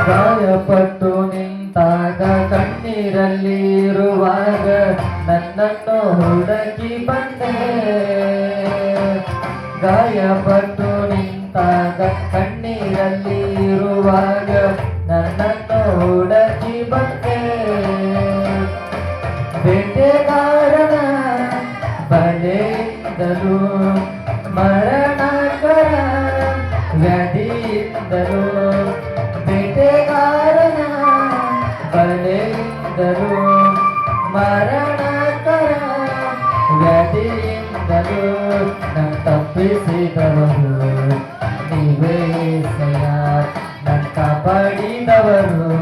ಗಾಯಪಟ್ಟು ನಿಂತಾಗ ಕಣ್ಣೀರಲ್ಲಿ ಇರುವಾಗ ನನ್ನನ್ನು ಹುಡುಕಿ ಬಂದೆ. ಗಾಯಪಟ್ಟು ನಿಂತಾಗ ಕಣ್ಣೀರಲ್ಲಿ ಇರುವಾಗ ನನ್ನನ್ನು ಹುಡುಕಿ ಬಂದೆ. ಬೇಟೆಗಾರನ ಬಲೆಯಿಂದಲೂ ಮರಣಕರ ವ್ಯಾಧಿಯಿಂದಲೂ ಬೇಟೆಗಾರನ ಬಲೆಯಿಂದಲೂ ಮರಣಕರ ವ್ಯಾಧಿಯಿಂದಲೂ ನನ್ನ ತಪ್ಪಿಸಿದವರು ನೀವೇ ಸಯ ನನ್ನ ಕಾಪಾಡಿದವರು